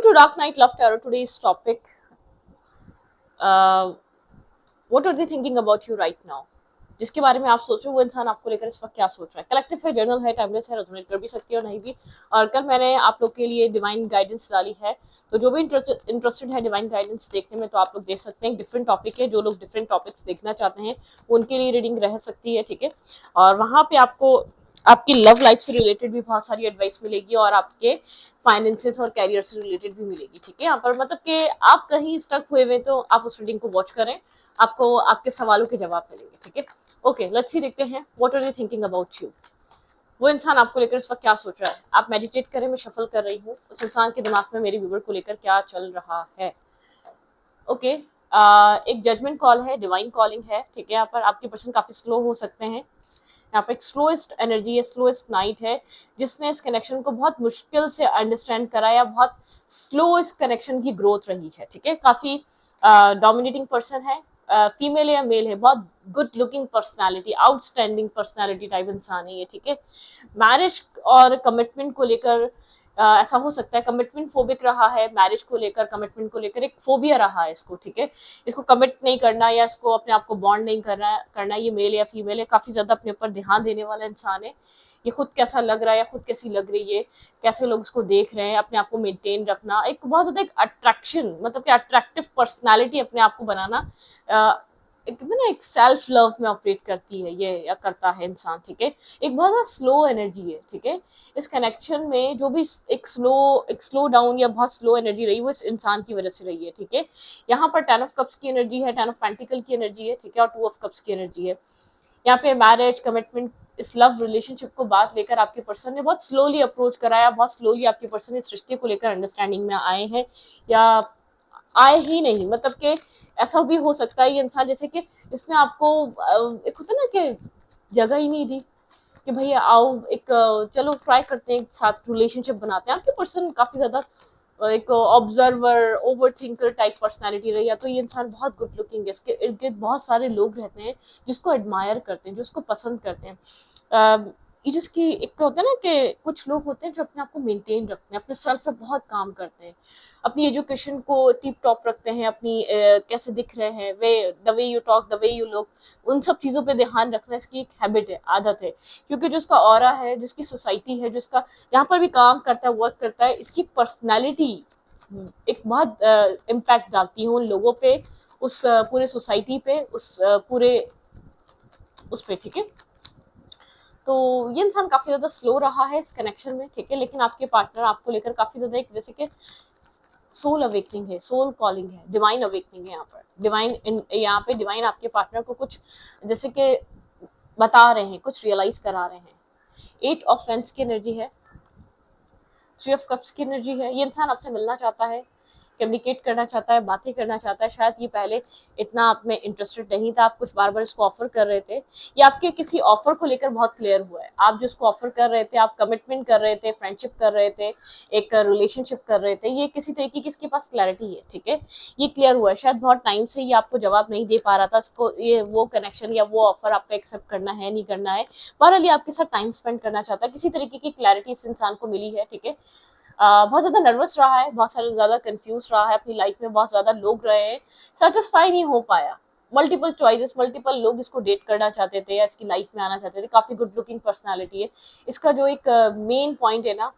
to Dark Knight Love Tarot. Today's topic, uh, what are they thinking about you right now? जिसके बारे में आप सोच रहे हो वो इंसान आपको लेकर इस वक्त क्या सोच रहा है. कलेक्टिव है, जर्नल है, टाइमलेस है, रेजोनेट कर भी सकती है और नहीं भी. और कल मैंने आप लोग के लिए डिवाइन गाइडेंस डाली है, तो जो भी इंटरेस्टेड है डिवाइन गाइडेंस देखने में तो आप लोग देख सकते हैं. डिफरेंट टॉपिक है, जो लोग डिफरेंट टॉपिक्स देखना चाहते हैं उनके लिए रीडिंग रह सकती है. ठीक है, और वहाँ पे आपको आपकी लव लाइफ से रिलेटेड भी बहुत सारी एडवाइस मिलेगी और आपके फाइनेंसेस और कैरियर से रिलेटेड भी मिलेगी. ठीक है, यहाँ पर मतलब कि आप कहीं स्टक हुए हुए तो आप उस रीडिंग को वॉच करें, आपको आपके सवालों के जवाब मिलेंगे. ठीक है, ओके, लेट्स सी, देखते हैं what are you thinking about you. वो इंसान आपको लेकर इस वक्त क्या सोच रहा है. आप मेडिटेट करें, मैं शफल कर रही हूँ. उस इंसान के दिमाग में मेरे व्यूवर को लेकर क्या चल रहा है. ओके, एक जजमेंट कॉल है, डिवाइन कॉलिंग है. ठीक है, यहाँ पर आपके पर्सन काफी स्लो हो सकते हैं. यहाँ पर एक स्लोएस्ट एनर्जी है, स्लोएस्ट नाइट है, जिसने इस कनेक्शन को बहुत मुश्किल से अंडरस्टैंड करा या बहुत स्लो इस कनेक्शन की ग्रोथ रही है. ठीक है, काफी डोमिनेटिंग पर्सन है, फीमेल या मेल है, बहुत good looking personality, outstanding personality type इंसान है ये. ठीक है, मैरिज और कमिटमेंट को लेकर ऐसा हो सकता है कमिटमेंट फोबिक रहा है. मैरिज को लेकर, कमिटमेंट को लेकर एक फोबिया रहा है इसको. ठीक है, इसको कमिट नहीं करना या इसको अपने आप को बॉन्ड नहीं करना. ये मेल या फीमेल है, काफी ज्यादा अपने ऊपर ध्यान देने वाला इंसान है. ये खुद कैसा लग रहा है या खुद कैसी लग रही है, कैसे लोग उसको देख रहे हैं, अपने आप को मेंटेन रखना, एक बहुत ज्यादा एक अट्रैक्शन, मतलब कि अट्रैक्टिव पर्सनालिटी अपने आप को बनाना, एक ना एक सेल्फ लव में ऑपरेट करती है ये या करता है इंसान. ठीक है, एक बहुत ज्यादा स्लो एनर्जी है. ठीक है, इस कनेक्शन में जो भी एक स्लो डाउन या बहुत स्लो एनर्जी रही वो इस इंसान की वजह से रही है. ठीक है, यहाँ पर 10 ऑफ कप्स की एनर्जी है, 10 ऑफ पेंटिकल की एनर्जी है. ठीक है, और 2 ऑफ कप्स की एनर्जी है. यहाँ पे मैरिज, कमिटमेंट, इस लव रिलेशनशिप को बात लेकर आपके पर्सन ने बहुत स्लोली अप्रोच कराया, बहुत स्लोली आपके पर्सन इस रिश्ते को लेकर अंडरस्टैंडिंग में आए हैं या आए ही नहीं. मतलब कि ऐसा भी हो सकता है ये इंसान जैसे कि इसने आपको एक होता है ना कि जगह ही नहीं दी कि भैया आओ एक चलो ट्राई करते हैं, एक साथ रिलेशनशिप बनाते हैं. आपके पर्सन काफी ज्यादा एक observer, over thinker type personality रही है, तो ये इंसान बहुत गुड लुकिंग है. इसके इर्द गिर्द बहुत सारे लोग रहते हैं जिसको एडमायर करते हैं, जो उसको पसंद करते हैं. ये जिसकी एक तो होता है ना कि कुछ लोग होते हैं जो अपने आप को मेंटेन रखते हैं, अपने सेल्फ पे बहुत काम करते हैं, अपनी एजुकेशन को टिप टॉप रखते हैं, अपनी कैसे दिख रहे हैं, way the way you talk, the way you look, उन सब चीज़ों पे ध्यान रखना इसकी एक हैबिट है, आदत है. क्योंकि जो उसका ऑरा है, जिसकी सोसाइटी है, जिसका जहाँ पर भी काम करता है, वर्क करता है, इसकी पर्सनैलिटी एक बहुत इम्पैक्ट डालती है उन लोगों पे, उस पूरे सोसाइटी पे, उस पूरे उस पे. ठीक है, तो ये इंसान काफी ज्यादा स्लो रहा है इस कनेक्शन में. ठीक है, लेकिन आपके पार्टनर आपको लेकर काफी ज्यादा एक जैसे कि सोल अवेकनिंग है, सोल कॉलिंग है, डिवाइन अवेकनिंग है. यहाँ पर डिवाइन आपके पार्टनर को कुछ जैसे कि बता रहे हैं, कुछ रियलाइज करा रहे हैं. 8 ऑफ फेंस की एनर्जी है, 3 ऑफ कप्स की एनर्जी है. ये इंसान आपसे मिलना चाहता है, कम्युनिकेट करना चाहता है, बातें करना चाहता है. शायद ये पहले इतना आप में इंटरेस्टेड नहीं था, आप कुछ बार बार इसको ऑफर कर रहे थे, या आपके किसी ऑफर को लेकर बहुत क्लियर हुआ है. आप जिसको ऑफर कर रहे थे, आप कमिटमेंट कर रहे थे, फ्रेंडशिप कर रहे थे, एक रिलेशनशिप कर रहे थे, ये किसी तरीके की इसके पास क्लैरिटी है. ठीक है, ये क्लियर हुआ है. शायद बहुत टाइम से ये आपको जवाब नहीं दे पा रहा था, इसको ये वो कनेक्शन या वो ऑफर आपको एक्सेप्ट करना है नहीं करना है. बहरहाल ये आपके साथ टाइम स्पेंड करना चाहता है, किसी तरीके की क्लैरिटी इस इंसान को मिली है. ठीक है, बहुत ज़्यादा नर्वस रहा है, बहुत सारे ज़्यादा कंफ्यूज रहा है, अपनी लाइफ में बहुत ज़्यादा लोग रहे हैं, सेटिस्फाई नहीं हो पाया. मल्टीपल चॉइसेस, मल्टीपल लोग इसको डेट करना चाहते थे या इसकी लाइफ में आना चाहते थे. काफ़ी गुड लुकिंग पर्सनालिटी है. इसका जो एक मेन पॉइंट है ना,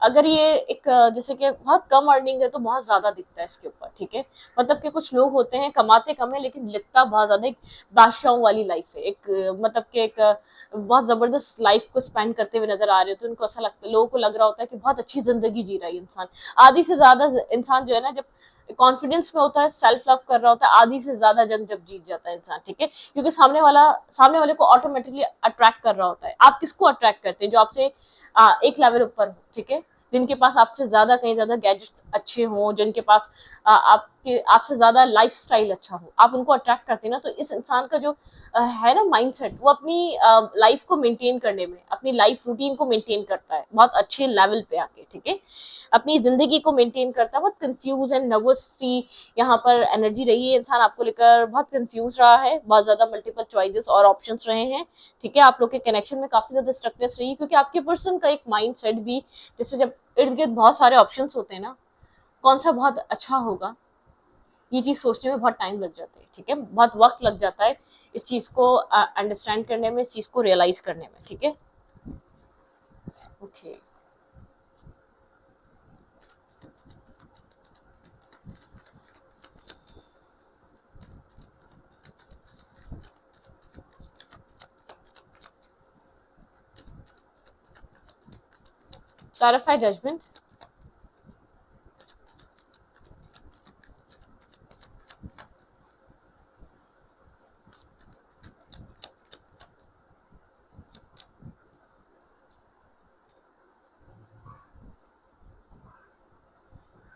अगर ये एक जैसे कि बहुत कम अर्निंग है तो बहुत ज्यादा दिखता है इसके ऊपर. ठीक है, मतलब कि कुछ लोग होते हैं कमाते कम है लेकिन लिखता बहुत ज्यादा, एक बादशाहों वाली लाइफ है, एक मतलब कि एक बहुत जबरदस्त लाइफ को स्पेंड करते हुए नजर आ रहे होते हैं. उनको ऐसा लगता है, लोगों को लग रहा होता है कि बहुत अच्छी जिंदगी जी रहा है इंसान. आधी से ज्यादा इंसान जो है ना, जब कॉन्फिडेंस में होता है, सेल्फ लव कर रहा होता है, आधी से ज्यादा जंग जब जीत जाता है इंसान. ठीक है, क्योंकि सामने वाले को ऑटोमेटिकली अट्रैक्ट कर रहा होता है. आप किसको अट्रैक्ट करते हैं? जो आपसे एक लेवल ऊपर हो. ठीक है, जिनके पास आपसे ज्यादा, कहीं ज्यादा गैजेट्स अच्छे हों, जिनके पास आपसे ज्यादा लाइफस्टाइल अच्छा हो, आप उनको अट्रैक्ट करते हैं ना. तो इस इंसान का जो है ना माइंडसेट, वो अपनी लाइफ को मेंटेन करने में, अपनी लाइफ रूटीन को मेंटेन करता है बहुत अच्छे लेवल पे आके. ठीक है, अपनी जिंदगी को मेंटेन करता है. बहुत कंफ्यूज एंड नर्वस सी यहाँ पर एनर्जी रही है. इंसान आपको लेकर बहुत कंफ्यूज रहा है, बहुत ज्यादा मल्टीपल चॉइसेस और ऑप्शंस रहे हैं. ठीक है, आप लोग के कनेक्शन में काफी ज्यादा स्ट्रक्नेस रही है, क्योंकि आपके पर्सन का एक माइंड सेट भी, जैसे जब इर्द गिर्द बहुत सारे ऑप्शंस होते हैं ना, कौन सा बहुत अच्छा होगा, ये चीज़ सोचने में बहुत टाइम लग जाता है, ठीक है, बहुत वक्त लग जाता है इस चीज़ को अंडरस्टैंड करने में, इस चीज़ को रियलाइज करने में, ठीक है। Okay, clarify judgement.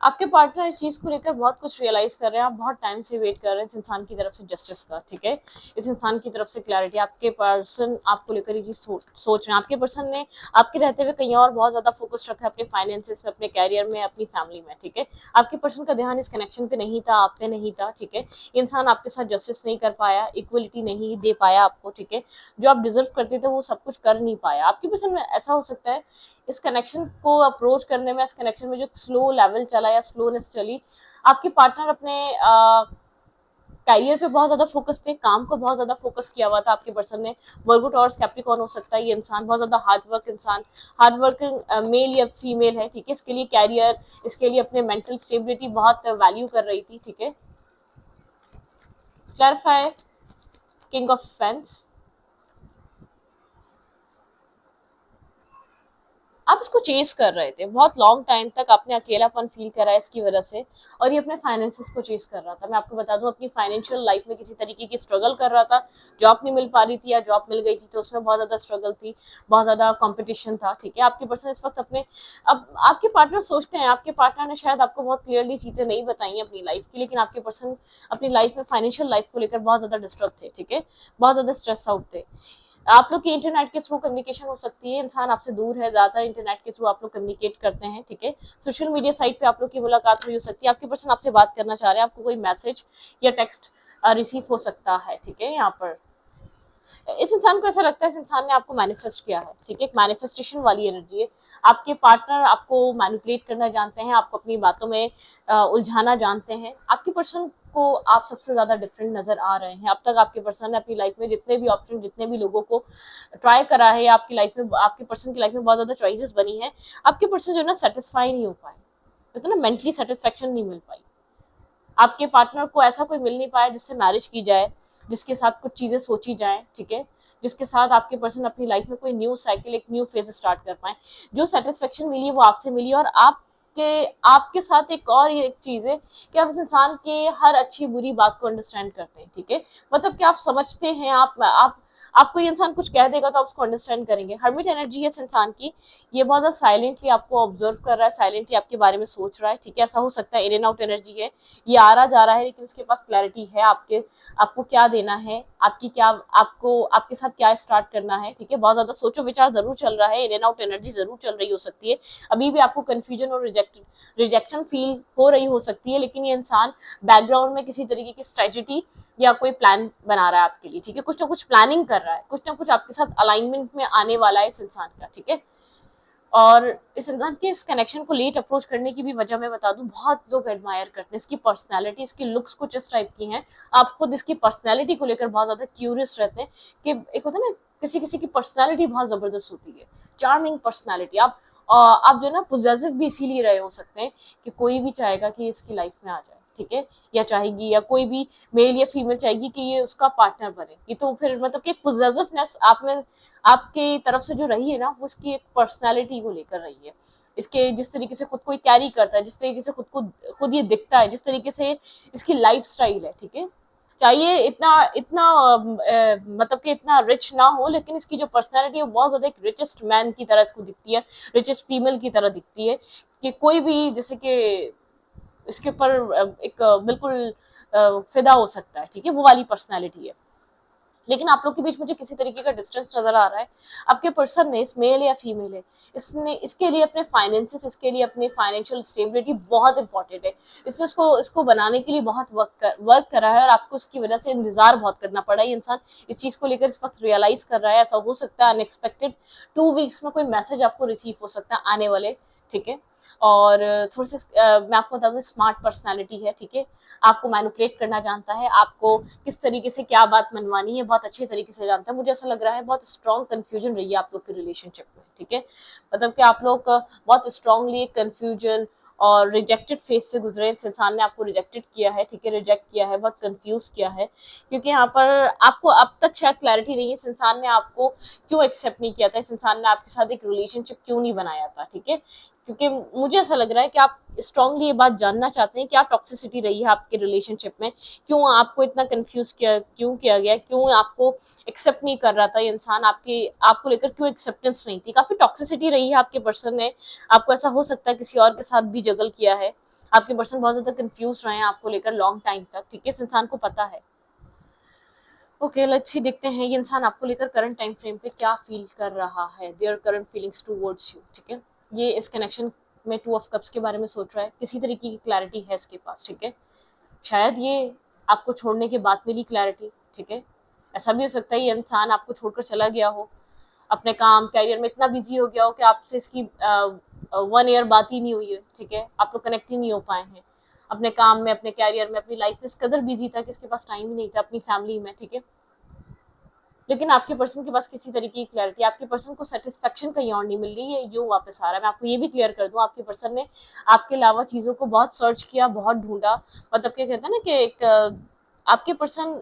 आपके पार्टनर इस चीज़ को लेकर बहुत कुछ रियलाइज कर रहे हैं, आप बहुत टाइम से वेट कर रहे हैं इस इंसान की तरफ से जस्टिस का, ठीक है, इस इंसान की तरफ से क्लैरिटी। आपके पर्सन आपको लेकर ये चीज़ सोच रहे हैं। आपके पर्सन ने आपके रहते हुए कहीं और बहुत ज़्यादा फोकस रखा है, अपने फाइनेंसिस में, अपने कैरियर में, अपनी फैमिली में, ठीक है। आपके पर्सन का ध्यान इस कनेक्शन पे नहीं था, आप पे नहीं था, ठीक है। इंसान आपके साथ जस्टिस नहीं कर पाया, इक्वलिटी नहीं दे पाया आपको, ठीक है। जो आप डिजर्व करते थे वो सब कुछ कर नहीं पाया। आपके पर्सन में ऐसा हो सकता है इस कनेक्शन को अप्रोच करने में, इस कनेक्शन में जो स्लो लेवल चला या स्लोनेस चली, आपके पार्टनर अपने कैरियर पे बहुत ज्यादा फोकस थे, काम को बहुत ज्यादा फोकस किया हुआ था आपके पर्सन ने। वर्गो टॉर्स कैप्रिकॉर्न हो सकता है ये इंसान, बहुत ज्यादा हार्ड वर्क इंसान, हार्ड वर्किंग मेल या फीमेल है, ठीक है। इसके लिए कैरियर, इसके लिए अपने मेंटल स्टेबिलिटी बहुत वैल्यू कर रही थी, ठीक है। Clarify king of fence. आप इसको चेस कर रहे थे बहुत लॉन्ग टाइम तक, आपने अकेलापन फील करा इसकी वजह से, और ये अपने फाइनेंसेस को चेस कर रहा था। मैं आपको बता दूं, अपनी फाइनेंशियल लाइफ में किसी तरीके की स्ट्रगल कर रहा था, जॉब नहीं मिल पा रही थी या जॉब मिल गई थी तो उसमें बहुत ज्यादा स्ट्रगल थी, बहुत ज्यादा कंपटीशन था, ठीक है। आपके पर्सन इस वक्त अपने, अब आपके पार्टनर सोचते हैं, आपके पार्टनर ने शायद आपको बहुत क्लियरली चीजें नहीं बताई अपनी लाइफ की, लेकिन आपके पर्सन अपनी लाइफ में फाइनेंशियल लाइफ को लेकर बहुत ज्यादा डिस्टर्ब थे, ठीक है, बहुत ज्यादा स्ट्रेस आउट थे। आप लोग की इंटरनेट के थ्रू कम्युनिकेशन हो सकती है, इंसान आपसे दूर है, ज्यादा इंटरनेट के थ्रू आप लोग कम्युनिकेट करते हैं, ठीक है। सोशल मीडिया साइट पे आप लोग की मुलाकात हुई हो सकती है, आपके पर्सन आपसे बात करना चाह रहे हैं, आपको कोई मैसेज या टेक्स्ट रिसीव हो सकता है, ठीक है। यहाँ पर इस इंसान को ऐसा लगता है इस इंसान ने आपको मैनिफेस्ट किया है, ठीक है, एक मैनिफेस्टेशन वाली एनर्जी है। आपके पार्टनर आपको मैनिपुलेट करना जानते हैं, आपको अपनी बातों में उलझाना जानते हैं। आपके पर्सन को आप सबसे ज्यादा डिफरेंट नजर आ रहे हैं। अब तक आपके पर्सन ने अपनी लाइफ में जितने भी ऑप्शन, जितने भी लोगों को ट्राई करा है, आपकी लाइफ में, आपके पर्सन की लाइफ में बहुत ज्यादा चॉइसेस बनी है, आपके पर्सन जो है ना सेटिस्फाई नहीं हो पाए, तो ना मेंटली सेटिस्फेक्शन नहीं मिल पाई। आपके पार्टनर को ऐसा कोई मिल नहीं पाया जिससे मैरिज की जाए, जिसके साथ कुछ चीजें सोची जाए, ठीक है, जिसके साथ आपके पर्सन अपनी लाइफ में कोई न्यू साइकिल, एक न्यू फेज स्टार्ट कर पाए। जो सेटिस्फेक्शन मिली वो आपसे मिली, और आपके साथ एक और ये एक चीज है कि आप इस इंसान के हर अच्छी बुरी बात को अंडरस्टैंड करते हैं, ठीक है, मतलब कि आप समझते हैं, आप आपको ये इंसान कुछ कह देगा तो आप उसको अंडरस्टैंड करेंगे। हर्मिट एनर्जी है इस इंसान की, ये बहुत ज्यादा साइलेंटली आपको ऑब्जर्व कर रहा है, साइलेंटली आपके बारे में सोच रहा है, ठीक है। ऐसा हो सकता है इन एंड आउट एनर्जी है, ये आ रहा जा रहा है, लेकिन इसके पास क्लैरिटी है आपको क्या देना है, आपकी क्या, आपको आपके साथ क्या स्टार्ट करना है, ठीक है। बहुत ज्यादा सोचो विचार जरूर चल रहा है, इन एंड आउट एनर्जी जरूर चल रही हो सकती है, अभी भी आपको कंफ्यूजन और रिजेक्शन फील हो रही हो सकती है, लेकिन ये इंसान बैकग्राउंड में किसी तरीके की स्ट्रेटेजी या कोई प्लान बना रहा है आपके लिए, ठीक है, कुछ ना कुछ प्लानिंग कर रहा है, कुछ ना कुछ आपके साथ अलाइनमेंट में आने वाला है इस इंसान का, ठीक है। और इस इंसान के इस कनेक्शन को लेट अप्रोच करने की भी वजह मैं बता दूं, बहुत लोग एडमायर करते हैं इसकी पर्सनैलिटी, इसकी लुक्स कुछ इस टाइप की हैं। आप खुद इसकी पर्सनैलिटी को लेकर बहुत ज्यादा क्यूरियस रहते हैं कि एक होता है ना, किसी किसी की पर्सनैलिटी बहुत जबरदस्त होती है, चार्मिंग पर्सनैलिटी। आप जो है ना पोजेसिव भी इसीलिए रहे हो सकते हैं कि कोई भी चाहेगा कि इसकी लाइफ में आ जाए, ठीक है, या चाहेगी, या कोई भी मेल या फीमेल चाहेगी कि ये उसका पार्टनर बने। ये तो फिर मतलब कि पोजेसिवनेस आप में, आपके तरफ से जो रही है ना, वो उसकी एक पर्सनालिटी को लेकर रही है। इसके जिस तरीके से खुद को कैरी करता है, जिस तरीके से खुद ये दिखता है, जिस तरीके से इसकी लाइफ स्टाइल है, ठीक है। चाहिए इतना इतना मतलब कि इतना रिच ना हो, लेकिन इसकी जो पर्सनैलिटी है वो बहुत ज्यादा एक रिचेस्ट मैन की तरह इसको दिखती है, रिचेस्ट फीमेल की तरह दिखती है, कि कोई भी जैसे कि इसके ऊपर एक बिल्कुल फिदा हो सकता है, ठीक है, वो वाली पर्सनैलिटी है। लेकिन आप लोग के बीच मुझे किसी तरीके का डिस्टेंस नजर आ रहा है। आपके पर्सन ने, इस मेल या फीमेल है, इसने इसके लिए अपने फाइनेंसेस, इसके लिए अपनी फाइनेंशियल स्टेबिलिटी बहुत इंपॉर्टेंट है। इसने इसको बनाने के लिए बहुत वर्क करा है, और आपको उसकी वजह से इंतजार बहुत करना पड़ा। ये इंसान इस चीज को लेकर इस वक्त रियलाइज कर रहा है। ऐसा हो सकता है अनएक्सपेक्टेड 2 वीक्स में कोई मैसेज आपको रिसीव हो सकता है आने वाले, ठीक है। और थोड़े से मैं आपको बता दूं स्मार्ट पर्सनालिटी है, ठीक है। आपको मैनिपुलेट करना जानता है, आपको किस तरीके से क्या बात मनवानी है बहुत अच्छे तरीके से जानता है। मुझे ऐसा लग रहा है बहुत स्ट्रॉन्ग कंफ्यूजन रही है आप लोग के रिलेशनशिप में, ठीक है। मतलब कि आप लोग बहुत स्ट्रांगली कंफ्यूजन और रिजेक्टेड फेज से गुजरे। इस इंसान ने आपको रिजेक्टेड किया है, ठीक है, रिजेक्ट किया है, बहुत कंफ्यूज किया है, क्योंकि यहाँ पर आपको अब तक शायद क्लैरिटी नहीं है इस इंसान ने आपको क्यों एक्सेप्ट नहीं किया था, इस इंसान ने आपके साथ एक रिलेशनशिप क्यों नहीं बनाया था, ठीक है। क्योंकि मुझे ऐसा लग रहा है कि आप स्ट्रांगली ये बात जानना चाहते हैं कि आप टॉक्सिसिटी रही है आपके रिलेशनशिप में, क्यों आपको इतना कंफ्यूज क्यों किया गया, क्यों आपको एक्सेप्ट नहीं कर रहा था ये इंसान, आपको लेकर क्यों एक्सेप्टेंस नहीं थी। काफी टॉक्सिसिटी रही है आपके पर्सन ने, आपको ऐसा हो सकता है किसी और के साथ भी जगल किया है, आपके पर्सन बहुत ज्यादा कंफ्यूज रहे हैं आपको लेकर लॉन्ग टाइम तक, ठीक है। इस इंसान को पता है। ओके, लेट्स सी, देखते हैं ये इंसान आपको लेकर करंट टाइम फ्रेम पे क्या फील कर रहा है, their current feelings towards you, ठीक है। ये इस कनेक्शन में 2 ऑफ कप्स के बारे में सोच रहा है, किसी तरीके की क्लैरिटी है इसके पास, ठीक है। शायद ये आपको छोड़ने के बाद मिली क्लैरिटी, ठीक है। ऐसा भी हो सकता है ये इंसान आपको छोड़कर चला गया हो, अपने काम कैरियर में इतना बिजी हो गया हो कि आपसे इसकी 1 ईयर बात ही नहीं हुई है, ठीक है। आप लोग कनेक्ट ही नहीं हो पाए हैं अपने काम में, अपने कैरियर में, अपनी लाइफ में इस कदर बिजी था कि इसके पास टाइम ही नहीं था अपनी फैमिली में, ठीक है। लेकिन आपके पर्सन के पास किसी तरीके की क्लैरिटी, आपके पर्सन को सेटिस्फेक्शन कहीं और नहीं मिल रही है, यूं वापस आ रहा है। मैं आपको ये भी क्लियर कर दूं, आपके पर्सन ने आपके अलावा चीजों को बहुत सर्च किया, बहुत ढूंढा, मतलब क्या कहते हैं ना कि एक आपके पर्सन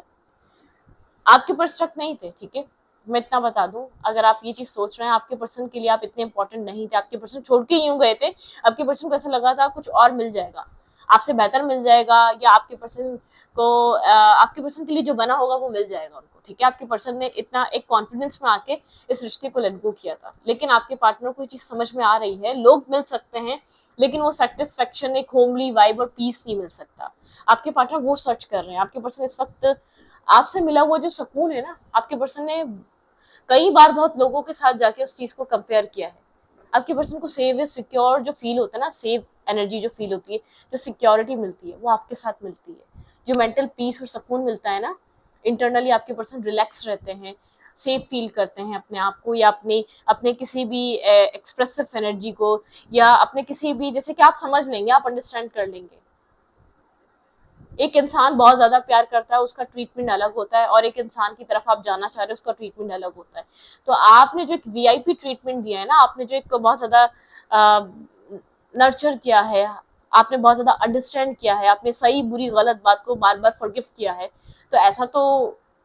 आपके पर स्ट्रक नहीं थे, ठीक है। मैं इतना बता दूं, अगर आप ये चीज सोच रहे हैं आपके पर्सन के लिए आप इतने इंपॉर्टेंट नहीं थे, आपके पर्सन छोड़ के यूं गए थे, आपके पर्सन को ऐसा लगा था कुछ और मिल जाएगा, आपसे बेहतर मिल जाएगा, या आपके पर्सन को आपके पर्सन के लिए जो बना होगा वो मिल जाएगा उनको, ठीक है। आपके पर्सन ने इतना एक कॉन्फिडेंस में आके इस रिश्ते को लेट गो किया था, लेकिन आपके पार्टनर को ये चीज समझ में आ रही है, लोग मिल सकते हैं लेकिन वो सेटिस्फेक्शन, एक होमली वाइब और पीस नहीं मिल सकता। आपके पार्टनर वो सर्च कर रहे हैं, आपके पर्सन इस वक्त आपसे मिला हुआ जो सुकून है ना, आपके पर्सन ने कई बार बहुत लोगों के साथ जाके उस चीज को कंपेयर किया है। आपके पर्सन को सेव सिक्योर जो फील होता है ना, सेव एनर्जी जो फील होती है, जो सिक्योरिटी मिलती है, वो आपके साथ मिलती है। जो मेंटल पीस और सुकून मिलता है ना, इंटरनली आपके पर्सन रिलैक्स रहते हैं, सेफ फील करते हैं अपने आप को, या अपने अपने किसी भी एक्सप्रेसिव एनर्जी को, या अपने किसी भी, जैसे कि आप समझ लेंगे, आप अंडरस्टैंड कर लेंगे। एक इंसान बहुत ज्यादा प्यार करता है, उसका ट्रीटमेंट अलग होता है, और एक इंसान की तरफ आप जाना चाह रहे हो, उसका ट्रीटमेंट अलग होता है। तो आपने जो एक वीआईपी ट्रीटमेंट दिया है ना, आपने जो एक बहुत ज्यादा नर्चर किया है, आपने बहुत ज्यादा अंडरस्टैंड किया है, आपने सही बुरी गलत बात को बार बार फॉरगिव किया है, तो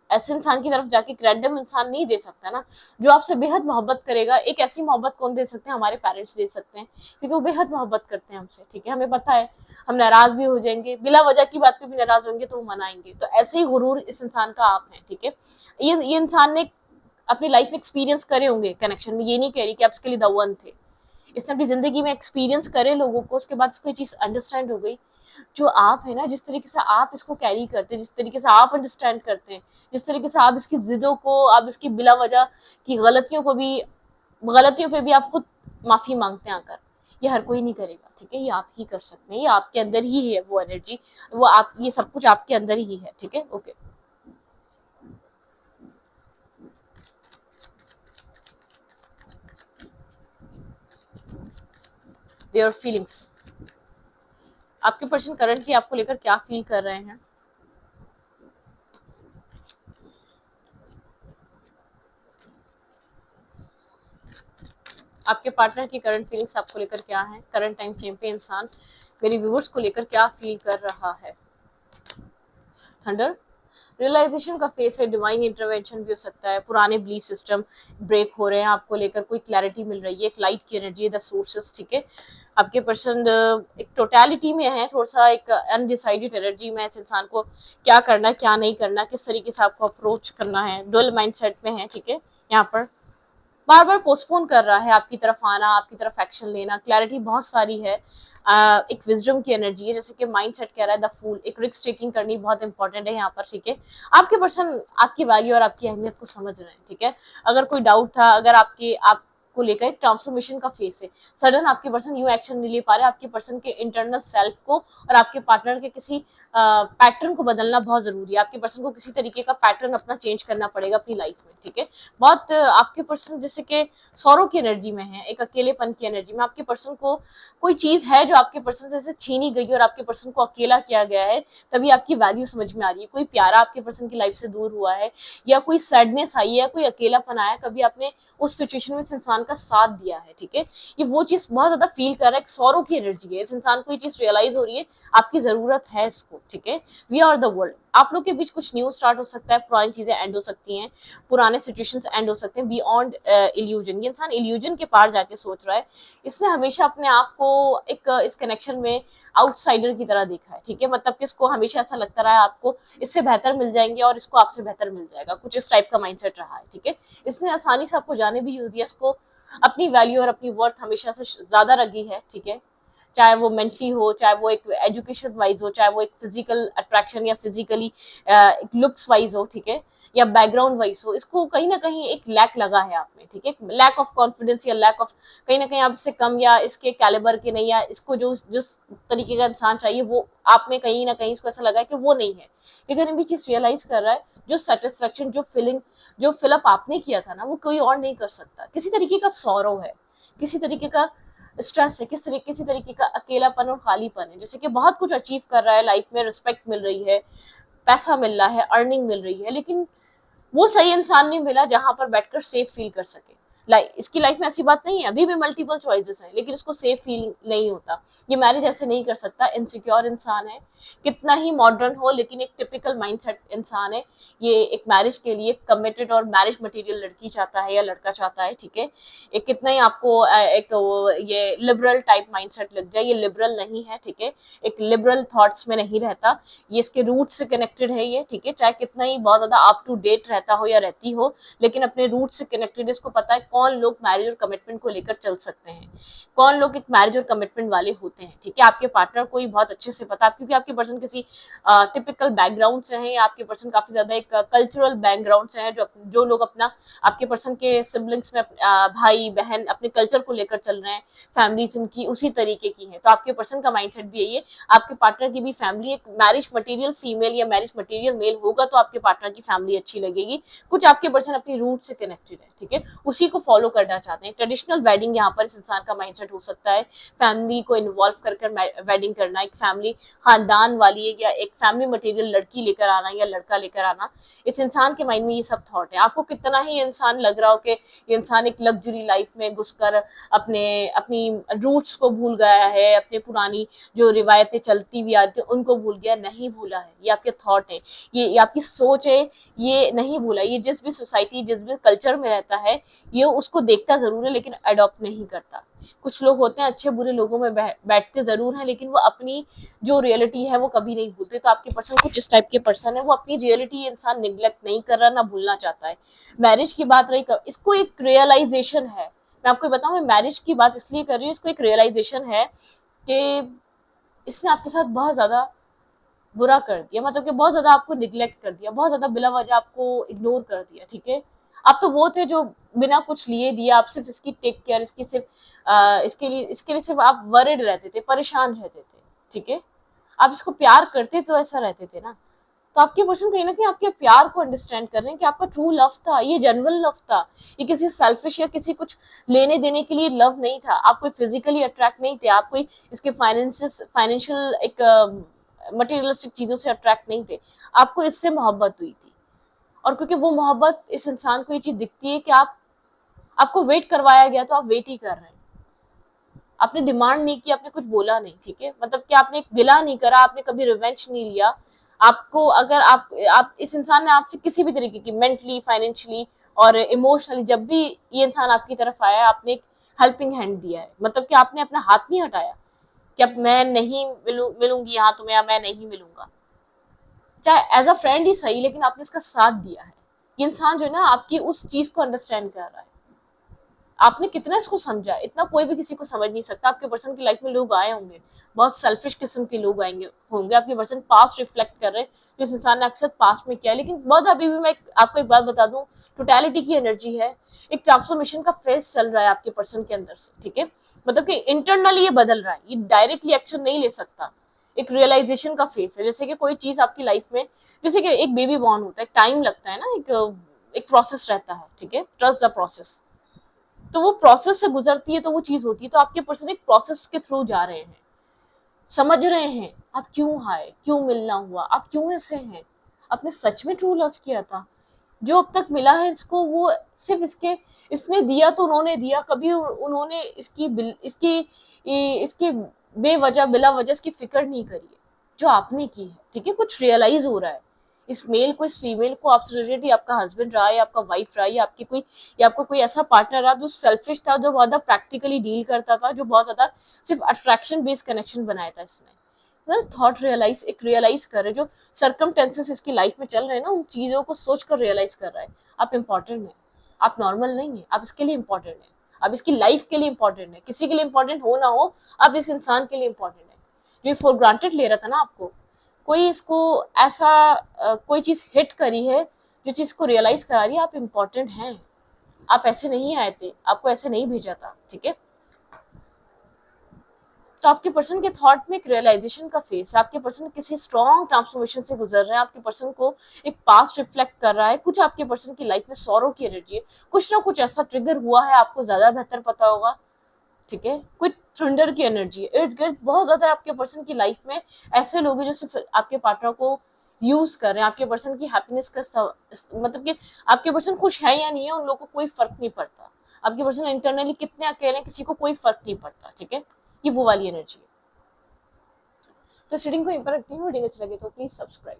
ऐसे इंसान की तरफ जाके रैंडम इंसान नहीं दे सकता ना, जो आपसे बेहद मोहब्बत करेगा। एक ऐसी मोहब्बत कौन दे सकते हैं, हमारे पेरेंट्स दे सकते हैं, क्योंकि वो बेहद मोहब्बत करते हैं हमसे, ठीक है। हमें पता है हम नाराज भी हो जाएंगे, बिला वजह की बात पे भी नाराज होंगे तो वो मनाएंगे। तो ऐसे ही गुरूर इस इंसान का आप है, ठीक है। ये इंसान ने अपनी लाइफ में एक्सपीरियंस करे होंगे कनेक्शन में, ये नहीं कह रही कि आप इसके लिए द वन थे, इसने अपनी जिंदगी में एक्सपीरियंस करे लोगों को, उसके बाद इसको ये चीज अंडरस्टैंड हो गई। जो आप है ना, जिस तरीके से आप इसको कैरी करते हैं, जिस तरीके से आप अंडरस्टैंड करते हैं, जिस तरीके से आप इसकी जिदों को, आप इसकी बिला वजह की गलतियों पे भी आप खुद माफी मांगते हैं आकर, ये हर कोई नहीं करेगा, ठीक है। ये आप ही कर सकते हैं, ये आपके अंदर ही है वो एनर्जी, वो आप, ये सब कुछ आपके अंदर ही है, ठीक है। ओके, देयर फीलिंग्स, आपके पर्सन करंटली आपको लेकर क्या फील कर रहे हैं। आपके पार्टनर की करंट फीलिंग्स आपको लेकर क्या है, करंट टाइम फ्रेम पे इंसान मेरी व्यूअर्स को लेकर क्या फील कर रहा है। थंडर, रियलाइजेशन का फेस है, डिवाइन इंटरवेंशन भी हो सकता है, पुराने बिलीफ सिस्टम ब्रेक हो रहे हैं, आपको लेकर कोई क्लैरिटी मिल रही है, एक लाइट की एनर्जी है, द सोर्सेस, ठीक है। आपके पर्सन एक टोटलिटी में है, थोड़ा सा एक अनडिसाइडेड एनर्जी में, इस इंसान को क्या करना क्या नहीं करना, किस तरीके से आपको अप्रोच करना है, डुअल माइंडसेट में है, ठीक है। यहाँ पर बार बार पोस्टपोन कर रहा है आपकी तरफ आना, आपकी तरफ एक्शन लेना, क्लैरिटी बहुत सारी है, एक विजडम की एनर्जी है, जैसे कि माइंड सेट कह रहा है द फूल, एक रिस्क टेकिंग करनी बहुत इंपॉर्टेंट है यहाँ पर, ठीक है। आपके पर्सन आपकी वैल्यू और आपकी अहमियत को समझ रहे हैं, ठीक है। अगर कोई डाउट था, अगर आप को लेकर एक ट्रांसफॉर्मेशन का फेस है। सडन आपके पर्सन यूं एक्शन नहीं ले पा रहे, आपके पर्सन के इंटरनल सेल्फ को और आपके पार्टनर के किसी पैटर्न को बदलना बहुत जरूरी है। आपके पर्सन को किसी तरीके का पैटर्न अपना चेंज करना पड़ेगा अपनी लाइफ में, ठीक है। बहुत आपके पर्सन जैसे कि सौरों की एनर्जी में है, एक अकेलेपन की एनर्जी में, आपके पर्सन को कोई चीज है जो आपके पर्सन से छीनी गई और आपके पर्सन को अकेला किया गया है, तभी आपकी वैल्यू समझ में आ रही है। कोई प्यारा आपके पर्सन की लाइफ से दूर हुआ है, या कोई सैडनेस आई है, कोई अकेलापन आया, कभी आपने उस सिचुएशन में इस इंसान का साथ दिया है, ठीक है। ये वो चीज बहुत ज्यादा फील कर रहा है, एक सौरों की एनर्जी है, इस इंसान को ये चीज रियलाइज हो रही है, आपकी जरूरत है इसको, ठीक है। We are the world. आप लोग के बीच कुछ न्यू स्टार्ट हो सकता है, पुरानी चीजें एंड हो सकती हैं, पुराने सिचुएशंस एंड हो सकते हैं, बियॉन्ड इल्यूजन। ये इंसान इल्यूजन के पार जाके सोच रहा है। इसने हमेशा अपने आप को एक इस कनेक्शन में आउटसाइडर की तरह देखा है, ठीक है। मतलब कि इसको हमेशा ऐसा लगता रहा है आपको इससे बेहतर मिल जाएंगे और इसको आपसे बेहतर मिल जाएगा, कुछ इस टाइप का माइंडसेट रहा है, ठीक है। इसने आसानी से आपको जाने भी दिया, इसको अपनी वैल्यू और अपनी वर्थ हमेशा से ज्यादा रखी है, ठीक है। चाहे वो मेंटली हो, चाहे वो एक एजुकेशन वाइज हो, चाहे वो एक फिजिकल अट्रैक्शन या फिजिकली लुक्स वाइज हो, ठीक है, या बैकग्राउंड वाइज हो, इसको कहीं ना कहीं एक लैक लगा है आप में, ठीक है। लैक ऑफ कॉन्फिडेंस या लैक ऑफ कहीं ना कहीं आप इससे कम या इसके कैलिबर के नहीं, या इसको जो जिस तरीके का इंसान चाहिए वो आप में कहीं ना कहीं इसको ऐसा लगा है कि वो नहीं है। लेकिन अभी चीज रियलाइज कर रहा है, जो सेटिस्फेक्शन, जो फीलिंग, जो फिलअप आपने किया था ना, वो कोई और नहीं कर सकता। किसी तरीके का सौरव है, किसी तरीके का स्ट्रेस है, किसी तरीके का अकेलापन और खालीपन है। जैसे कि बहुत कुछ अचीव कर रहा है लाइफ में, रिस्पेक्ट मिल रही है, पैसा मिल रहा है, अर्निंग मिल रही है, लेकिन वो सही इंसान नहीं मिला जहां पर बैठकर सेफ फील कर सके। इसकी लाइफ में ऐसी बात नहीं है, अभी भी मल्टीपल चॉइसेस हैं, लेकिन इसको सेफ फील नहीं होता। ये मैरिज ऐसे नहीं कर सकता, इनसिक्योर इंसान है, कितना ही मॉडर्न हो, लेकिन एक टिपिकल माइंडसेट इंसान है। ये एक मैरिज के लिए कमिटेड और मैरिज मटेरियल लड़की चाहता है या लड़का चाहता है, ठीक है। एक कितना ही आपको ये लिबरल टाइप माइंडसेट लग जाए, ये लिबरल नहीं है, ठीक है। एक लिबरल थॉट्स में नहीं रहता, ये इसके रूट से कनेक्टेड है ये, ठीक है। चाहे कितना ही बहुत ज्यादा अप टू डेट रहता हो या रहती हो, लेकिन अपने रूट से कनेक्टेड। इसको पता है कौन लोग मैरिज और कमिटमेंट को लेकर चल सकते हैं, कौन लोग एक मैरिज और कमिटमेंट वाले होते हैं, ठीक है। आपके पार्टनर को ही बहुत अच्छे से पता है, क्योंकि आपके पर्सन किसी टिपिकल बैकग्राउंड से हैं, या आपके पर्सन काफी ज्यादा एक कल्चरल बैकग्राउंड से हैं, जो लोग अपना आपके पर्सन के सिबलिंग्स में भाई बहन अपने कल्चर को लेकर चल रहे हैं, फैमिलीज इनकी उसी तरीके की है। तो आपके पर्सन का माइंडसेट भी यही है। आपके पार्टनर की भी फैमिली एक मैरिज मटेरियल फीमेल या मैरिज मटेरियल मेल होगा, तो आपके पार्टनर की फैमिली अच्छी लगेगी। कुछ आपके पर्सन अपनी रूट से कनेक्टेड है, ठीक है, उसी को फॉलो करना चाहते हैं। ट्रेडिशनल वेडिंग यहाँ पर इस इंसान का माइंडसेट हो सकता है, फैमिली को इन्वॉल्व कर वेडिंग करना, एक फैमिली खानदान वाली है, या एक फैमिली मटेरियल लड़की लेकर आना या लड़का लेकर आना। इस इंसान के माइंड में ये सब थॉट है। आपको कितना ही इंसान लग रहा हो कि ये इंसान एक लग्जरी लाइफ में घुसकर अपनी रूट्स को भूल गया है, अपने पुरानी जो रिवायतें चलती हुई आती है उनको भूल गया, नहीं भूला है। ये आपके थॉट है, ये आपकी सोच है, ये नहीं भूला। ये जिस भी सोसाइटी, जिस भी कल्चर में रहता है, ये उसको देखता जरूर है, लेकिन अडॉप्ट नहीं करता। कुछ लोग होते हैं अच्छे बुरे लोगों में बैठते जरूर हैं, लेकिन वो अपनी जो रियलिटी है वो कभी नहीं भूलते। तो आपके पर्सन कुछ इस टाइप के पर्सन है, वो अपनी रियलिटी इंसान निग्लेक्ट नहीं कर रहा, ना भूलना चाहता है। मैरिज की बात रही, इसको एक रियलाइजेशन है। मैं आपको बताऊं, मैं मैरिज की बात इसलिए कर रही हूँ, इसको एक रियलाइजेशन है कि इसने आपके साथ बहुत ज्यादा बुरा कर दिया, मतलब कि बहुत ज्यादा आपको निग्लेक्ट कर दिया, बहुत ज्यादा बिला वजह आपको इग्नोर कर दिया, ठीक है। आप तो वो थे जो बिना कुछ लिए दिए, आप सिर्फ इसकी टेक केयर, इसकी सिर्फ इसके लिए सिर्फ आप वरिड रहते थे, परेशान रहते थे, ठीक है। आप इसको प्यार करते तो ऐसा रहते थे ना। तो आपके पर्सन कहीं ना कहीं आपके प्यार को अंडरस्टैंड कर रहे हैं कि आपका ट्रू लव था, ये जेन्युइन लव था, ये किसी सेल्फिश या किसी कुछ लेने देने के लिए लव नहीं था। आप कोई फिजिकली अट्रैक्ट नहीं थे, आप कोई इसके फाइनेंशियल एक मटेरियलिस्टिक चीजों से अट्रैक्ट नहीं थे, आपको इससे मोहब्बत हुई थी। और क्योंकि वो मोहब्बत, इस इंसान को ये चीज दिखती है कि आपको वेट करवाया गया, तो आप वेट ही कर रहे हैं। आपने डिमांड नहीं की, आपने कुछ बोला नहीं, ठीक है। मतलब कि आपने एक गिला नहीं करा, आपने कभी रिवेंज नहीं लिया। आपको अगर आप इस इंसान ने आपसे किसी भी तरीके की मेंटली, फाइनेंशियली और इमोशनली, जब भी ये इंसान आपकी तरफ आया, आपने एक हेल्पिंग हैंड दिया है। मतलब कि आपने अपना हाथ नहीं हटाया कि अब मैं नहीं मिलूंगी यहाँ तुम्हें, या मैं नहीं मिलूंगा, चाहे एज अ फ्रेंड ही सही, लेकिन आपने इसका साथ दिया है। ये इंसान जो है ना, आपकी उस चीज को अंडरस्टैंड कर रहा है, आपने कितना इसको समझा, इतना कोई भी किसी को समझ नहीं सकता। आपके पर्सन की लाइफ में लोग आए होंगे, बहुत सेल्फिश किस्म के लोग आएंगे होंगे, आपके पर्सन पास्ट रिफ्लेक्ट कर रहे हैं जिस इंसान ने आपके साथ पास्ट में किया। लेकिन बहुत अभी भी मैं आपको एक बात बता दूं, टोटलिटी की एनर्जी है, एक ट्रांसफॉर्मेशन का फेज चल रहा है आपके पर्सन के अंदर से, ठीक है। मतलब कि इंटरनली ये बदल रहा है, ये डायरेक्टली एक्शन नहीं ले सकता, एक रियलाइजेशन का फेज है। जैसे कि कोई चीज आपकी लाइफ में, जैसे कि एक बेबी बॉर्न होता है, टाइम लगता है ना, एक प्रोसेस रहता है, ठीक है, ट्रस्ट द प्रोसेस। तो वो प्रोसेस से गुजरती है तो वो चीज होती है। तो आपके पर्सन एक प्रोसेस के थ्रू जा रहे हैं, समझ रहे हैं आप क्यों आए, क्यों मिलना हुआ, आप क्यों ऐसे हैं, आपने सच में ट्रू लव किया था, जो अब तक मिला है इसको वो सिर्फ इसने दिया तो उन्होंने दिया, कभी उन्होंने इसकी बेवजह बिला वजह इसकी फिक्र नहीं करी है जो आपने की है, ठीक है। कुछ रियलाइज हो रहा है, इस मेल को, इस फीमेल को आपसे रिलेटेड, आपका हस्बैंड रहा है, आपका वाइफ रहा है, या आपका कोई ऐसा पार्टनर रहा जो सेल्फिश था, जो बहुत ज्यादा प्रैक्टिकली डील करता था, जो बहुत ज्यादा सिर्फ अट्रैक्शन बेस्ड कनेक्शन बनाया था इसने। थॉट रियलाइज कर रहे, जो सर्कमटेंसेस इसकी लाइफ में चल रहे हैं ना, उन चीजों को सोचकर रियलाइज कर रहा है आप इंपॉर्टेंट हैं, आप नॉर्मल नहीं है, आप इसके लिए इंपॉर्टेंट है, आप इसकी लाइफ के लिए इंपॉर्टेंट है। किसी के लिए इंपॉर्टेंट हो ना हो, आप इस इंसान के लिए इंपॉर्टेंट है। जो फॉर ग्रांटेड ले रहा था ना आपको, कोई इसको ऐसा कोई चीज हिट करी है जो चीज को रियलाइज करा रही है, आप इंपॉर्टेंट हैं, आप ऐसे नहीं आए थे, आपको ऐसे नहीं भेजा था, ठीक है। तो आपके पर्सन के थॉट में एक रियलाइजेशन का फेस है, आपके पर्सन किसी स्ट्रॉन्ग ट्रांसफॉर्मेशन से गुजर रहे हैं, आपके पर्सन को एक पास्ट रिफ्लेक्ट कर रहा है, कुछ आपके पर्सन की लाइफ में सौरों की एनर्जी है, कुछ ना कुछ ऐसा ट्रिगर हुआ है, आपको ज्यादा बेहतर पता होगा, ठीक है। कोई थंडर की एनर्जी है इर्द गिर्द बहुत ज्यादा आपके पर्सन की लाइफ में। ऐसे लोग हैं जो सिर्फ आपके पार्टनर को यूज कर रहे हैं, आपके पर्सन की हैप्पीनेस का मतलब कि आपके पर्सन खुश है या नहीं है उन लोगों को कोई फर्क नहीं पड़ता, आपके पर्सन इंटरनली कितने अकेले हैं किसी को कोई फर्क नहीं पड़ता, ठीक है। ये वो वाली एनर्जी है। तो इस रीडिंग को यहीं पर रखती हूँ, रीडिंग अच्छी लगे तो प्लीज सब्सक्राइब।